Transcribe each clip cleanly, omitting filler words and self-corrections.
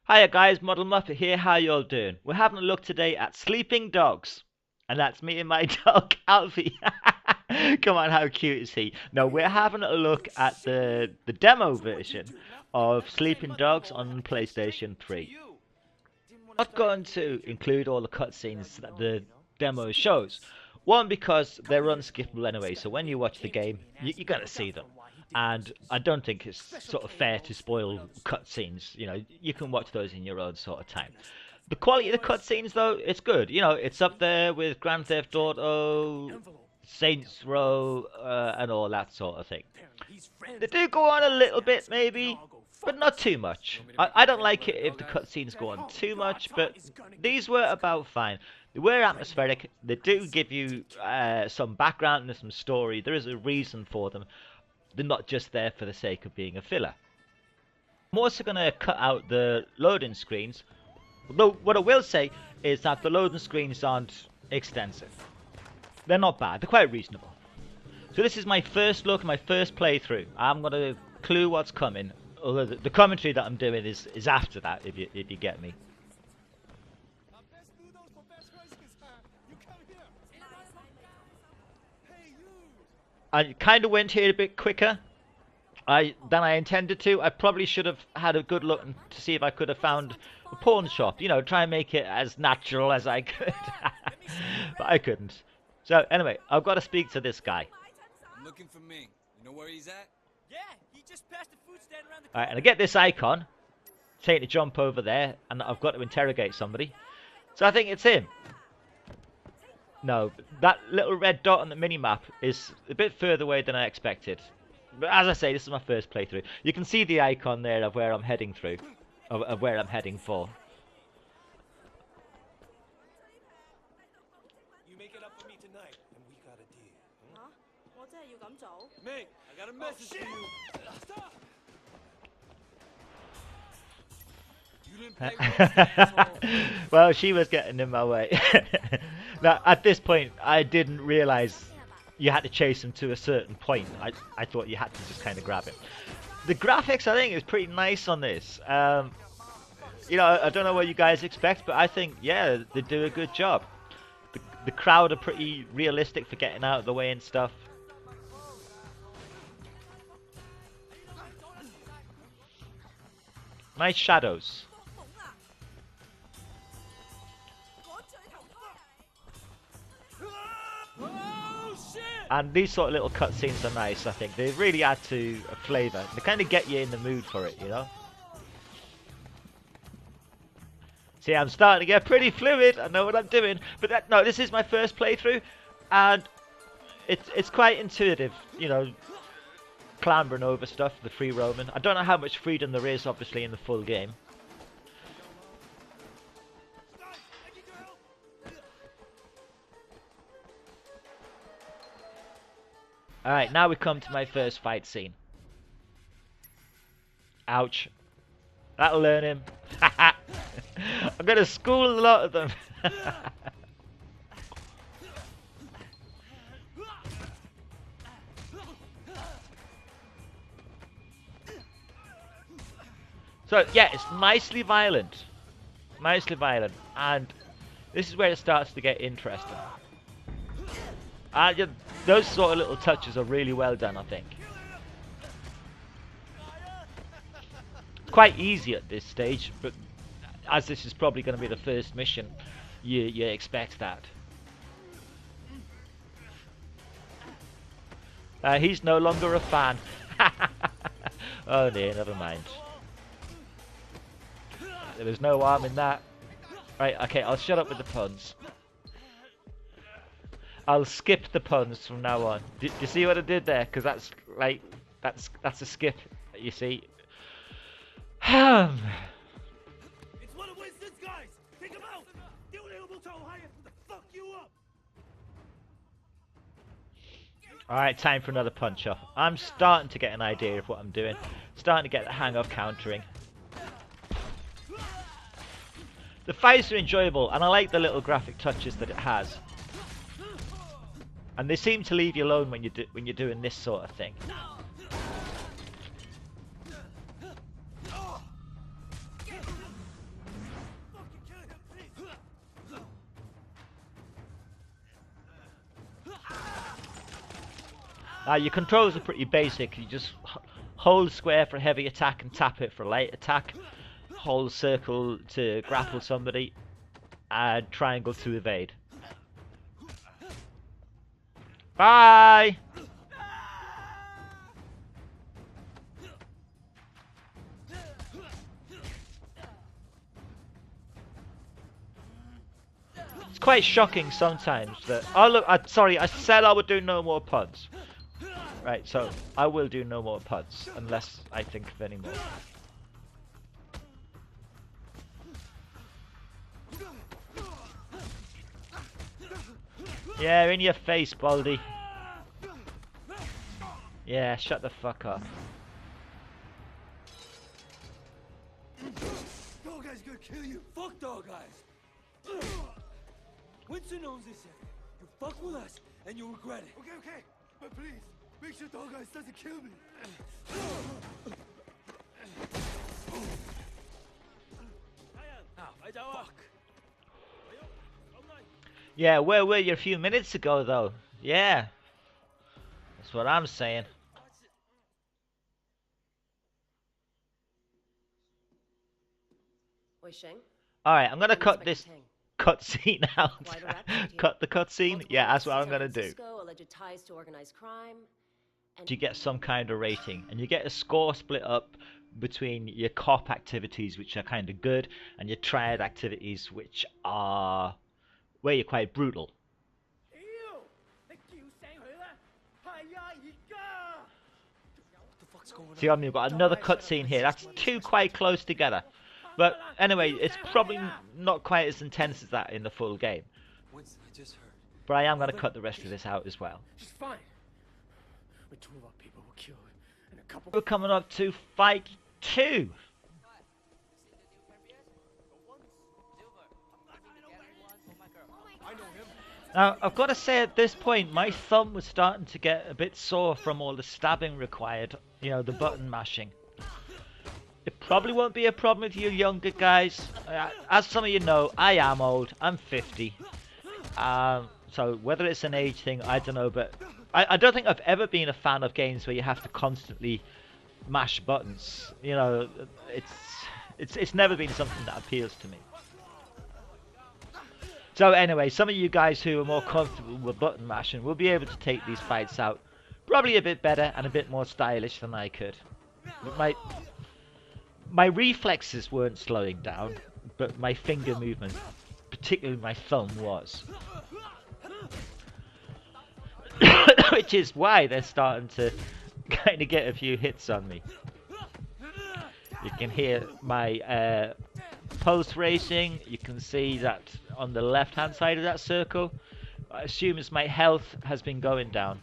Hiya guys, Model Muppet here, how y'all doing? We're having a look today at sleeping dogs. And that's me and my dog, Alfie. Come on, how cute is he? No, we're having a look at the demo version of Sleeping Dogs on PlayStation 3. I'm not going to include all the cutscenes that the demo shows. One, because they're unskippable anyway, so when you watch the game, you're going to see them. And I don't think it's sort of fair to spoil cutscenes. You know, you can watch those in your own sort of time. The quality of the cutscenes, though, it's good. You know, it's up there with Grand Theft Auto, Saints Row, and all that sort of thing. They do go on a little bit, maybe, but not too much. I don't like it if the cutscenes go on too much, but these were about fine. They were atmospheric. They do give you some background and some story. There is a reason for them. They're not just there for the sake of being a filler. I'm also going to cut out the loading screens. Though what I will say is that the loading screens aren't extensive. They're not bad. They're quite reasonable. So this is my first look, my first playthrough. I'm going to clue what's coming. Although the commentary that I'm doing is after that, if you get me. I kind of went here a bit quicker than I intended to. I probably should have had a good look to see if I could have found a pawn shop. You know, try and make it as natural as I could. But I couldn't. So anyway, I've got to speak to this guy. I'm looking for me. You know where he's at? Yeah, he just passed the food stand around the Alright, and I get this icon. Take the jump over there, and I've got to interrogate somebody. So I think it's him. No, that little red dot on the minimap is a bit further away than I expected. But as I say, this is my first playthrough. You can see the icon there of where I'm heading through. Of where I'm heading for. You make it up for me tonight, and we got a deal. 嚇！我真係要咁做？ Mate, I got a message for you. Stop! You didn't play with us, asshole. Well, she was getting in my way. Now, at this point, I didn't realise you had to chase him to a certain point. I thought you had to just kind of grab him. The graphics, I think, is pretty nice on this. You know, I don't know what you guys expect, but I think, yeah, they do a good job. The crowd are pretty realistic for getting out of the way and stuff. Nice shadows. Oh, shit! And these sort of little cutscenes are nice, I think. They really add to a flavour. They kind of get you in the mood for it, you know? See, I'm starting to get pretty fluid. I know what I'm doing. But no, this is my first playthrough. And it's quite intuitive, you know, clambering over stuff, the free roaming. I don't know how much freedom there is, obviously, in the full game. Alright, now we come to my first fight scene. Ouch. That'll learn him. I'm gonna school a lot of them. So, yeah, it's nicely violent. Nicely violent. And this is where it starts to get interesting. Yeah, those sort of little touches are really well done, I think. It's quite easy at this stage, but as this is probably going to be the first mission, you expect that. He's no longer a fan. Oh dear, never mind. There was no harm in that. Right, okay, I'll shut up with the puns. I'll skip the puns from now on. Do you see what I did there? Because that's like that's a skip. You see. It's one of Winston's guys! Take him out! The only able to hire to fuck you up! Alright, time for another punch off. I'm starting to get an idea of what I'm doing. Starting to get the hang of countering. The fights are enjoyable, and I like the little graphic touches that it has. And they seem to leave you alone when you're doing this sort of thing. Your controls are pretty basic. You just hold square for heavy attack and tap it for light attack. Hold circle to grapple somebody. And triangle to evade. Bye! It's quite shocking sometimes that... Oh look, sorry, I said I would do no more puds. Right, so I will do no more puds, unless I think of any more. Yeah, in your face, Baldy. Yeah, shut the fuck up. Dog Eye's gonna kill you. Fuck Dog Eyes. Winston owns this area. You fuck with us, and you'll regret it. Okay, okay. But please, make sure Dog Eyes doesn't kill me. Fuck. Yeah, where were you a few minutes ago, though? Yeah. That's what I'm saying. Alright, I'm gonna cut this cutscene out. Cut the cutscene? Yeah, that's what I'm gonna do. You get some kind of rating, and you get a score split up between your cop activities, which are kind of good, and your triad activities, which are where you're quite brutal. See, we've got another cutscene here. That's two quite close together. But anyway, it's probably not quite as intense as that in the full game. But I am going to cut the rest of this out as well. We're coming up to Fight 2. Now, I've got to say at this point, my thumb was starting to get a bit sore from all the stabbing required. You know, the button mashing. It probably won't be a problem with you younger guys. As some of you know, I am old. I'm 50. So whether it's an age thing, I don't know. But I don't think I've ever been a fan of games where you have to constantly mash buttons. You know, it's never been something that appeals to me. So anyway, some of you guys who are more comfortable with button mashing will be able to take these fights out probably a bit better and a bit more stylish than I could. But my reflexes weren't slowing down, but my finger movement, particularly my thumb, was. Which is why they're starting to kind of get a few hits on me. You can hear my pulse racing. You can see that on the left hand side of that circle. I assume as my health has been going down.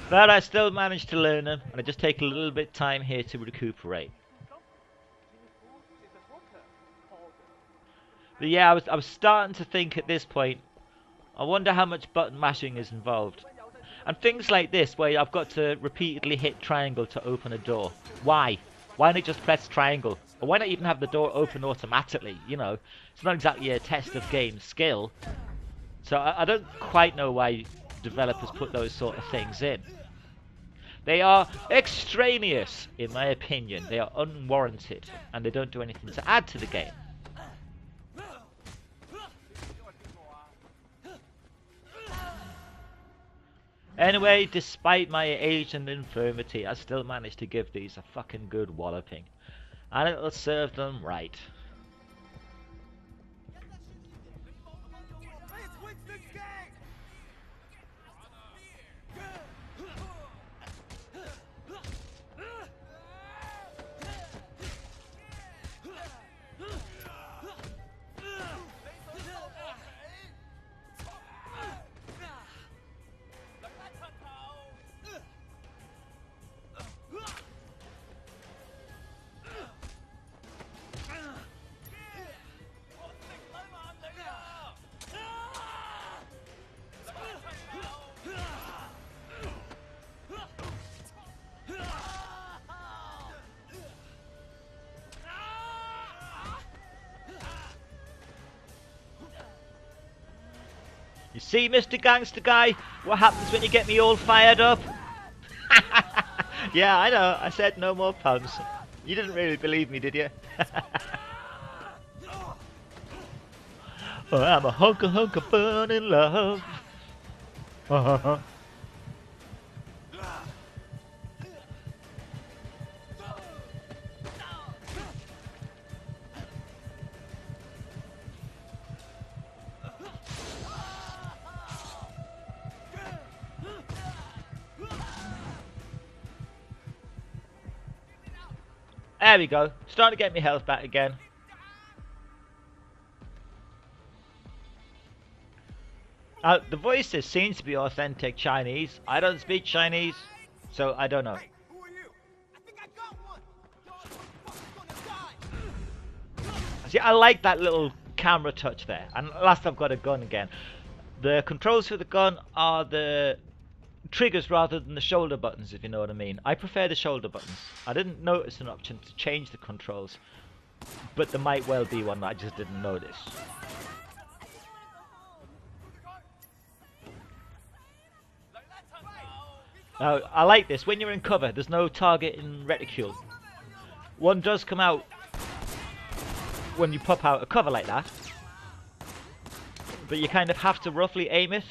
But I still managed to learn them, and I just take a little bit of time here to recuperate. But yeah, I was starting to think at this point, I wonder how much button mashing is involved. And things like this, where I've got to repeatedly hit triangle to open a door. Why? Why not just press triangle? Or why not even have the door open automatically? You know, it's not exactly a test of game skill. So I don't quite know why developers put those sort of things in. They are extraneous, in my opinion. They are unwarranted, and they don't do anything to add to the game. Anyway, despite my age and infirmity, I still managed to give these a fucking good walloping. And it'll serve them right. You see, Mr. Gangster Guy, what happens when you get me all fired up? Yeah, I know. I said no more puns. You didn't really believe me, did you? Oh, I'm a hunker fun in love. There we go. Starting to get me health back again. The voices seems to be authentic Chinese. I don't speak Chinese, so I don't know. Hey, who are you? I think I got one. Your motherfucker's gonna die. See, I like that little camera touch there. And last I've got a gun again. The controls for the gun are the triggers rather than the shoulder buttons, if you know what I mean. I prefer the shoulder buttons. I didn't notice an option to change the controls, but there might well be one that I just didn't notice. Now, I like this. When you're in cover, there's no target in reticule. One does come out when you pop out of cover like that, but you kind of have to roughly aim it.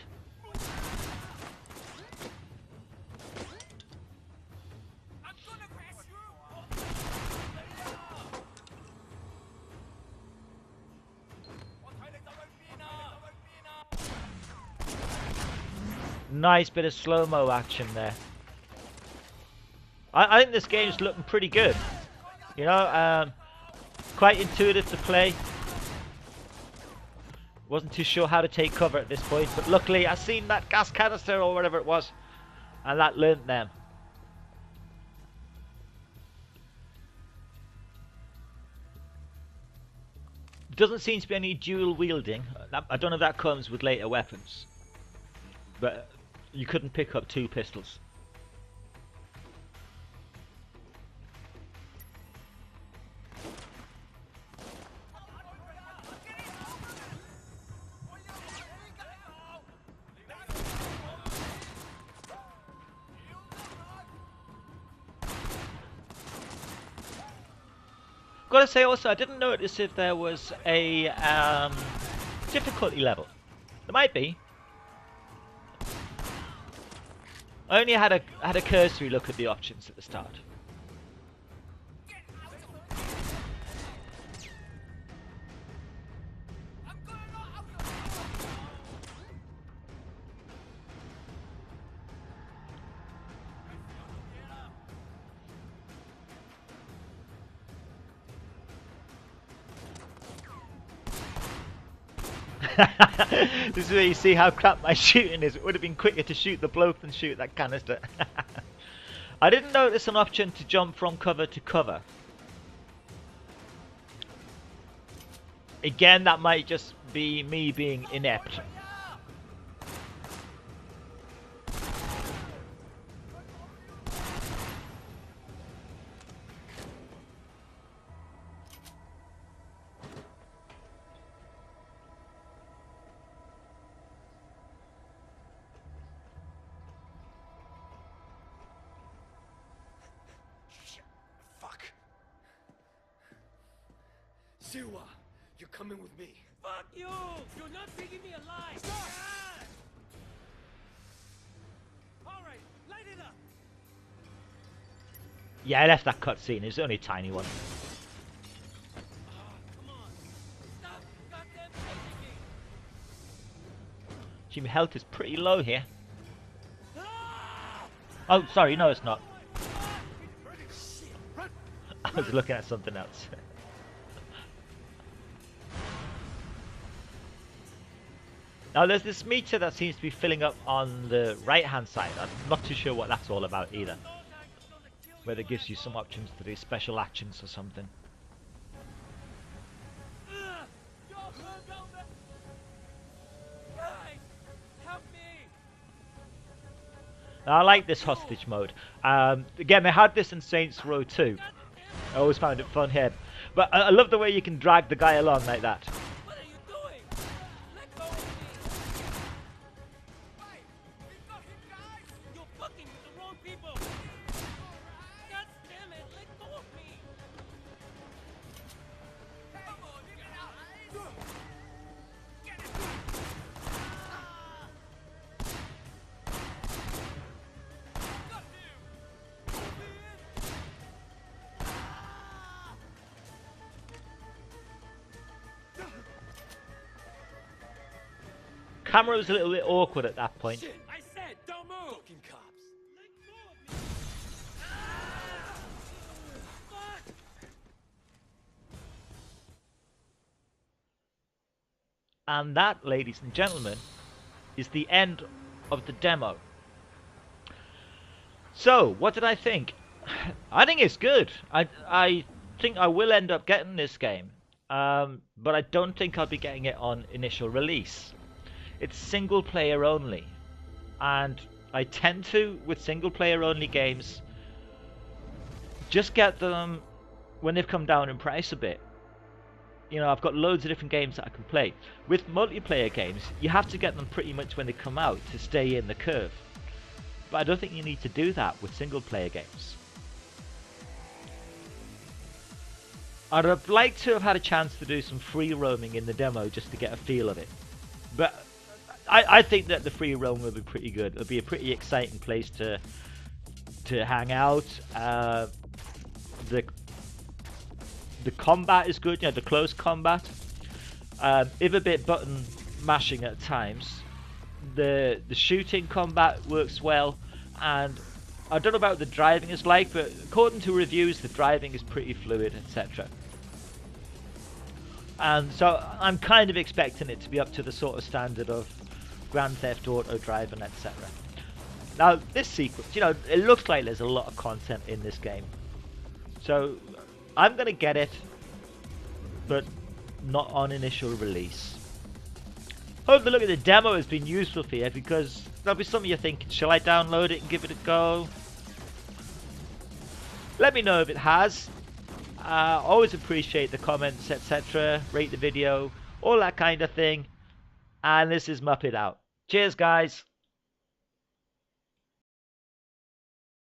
Nice bit of slow-mo action there. I think this game's looking pretty good. You know, quite intuitive to play. Wasn't too sure how to take cover at this point, but luckily I seen that gas canister or whatever it was, and that learnt them. Doesn't seem to be any dual wielding. I don't know if that comes with later weapons, but you couldn't pick up two pistols. Gotta say also, I didn't notice if there was a difficulty level. There might be. I only had a cursory look at the options at the start. This is where you see how crap my shooting is. It would have been quicker to shoot the bloke than shoot that canister. I didn't notice an option to jump from cover to cover. Again, that might just be me being inept. Siwa, you're coming with me. Fuck you! You're not taking me alive! Stop! Alright, light it up! Yeah, I left that cutscene. It's only a tiny one. Come on! Stop goddamn chasing me! Jimmy, health is pretty low here. Oh, sorry, no it's not. I was looking at something else. Now there's this meter that seems to be filling up on the right hand side. I'm not too sure what that's all about either. Whether it gives you some options to do special actions or something. Now, I like this hostage mode. Again, they had this in Saints Row 2. I always found it fun here. But I love the way you can drag the guy along like that. What are you doing? Let go of me! down, people! God damn it, let go of me! Come on, get out! Get it! Got him! Camera was a little bit awkward at that point. Shit! I said, don't move! Fucking cops. Let go of me! Ah! Fuck! And that, ladies and gentlemen, is the end of the demo. So, what did I think? I think it's good. I think I will end up getting this game, but I don't think I'll be getting it on initial release. It's single player only, and I tend to, with single player only games, just get them when they've come down in price a bit. You know, I've got loads of different games that I can play. With multiplayer games, you have to get them pretty much when they come out to stay in the curve. But I don't think you need to do that with single player games. I'd have liked to have had a chance to do some free roaming in the demo just to get a feel of it. But I think that the free roam will be pretty good. It'll be a pretty exciting place to hang out. The combat is good, you know, the close combat. If a bit button mashing at times. The shooting combat works well, and I don't know about the driving is like, but according to reviews, the driving is pretty fluid, etc. And so I'm kind of expecting it to be up to the sort of standard of Grand Theft Auto driving, etc. Now, this sequence, you know, it looks like there's a lot of content in this game. So I'm going to get it, but not on initial release. Hope the look at the demo has been useful for you, because there'll be some of you thinking, shall I download it and give it a go? Let me know if it has. Always appreciate the comments, etc. Rate the video, all that kind of thing. And this is Muppet out. Cheers, guys.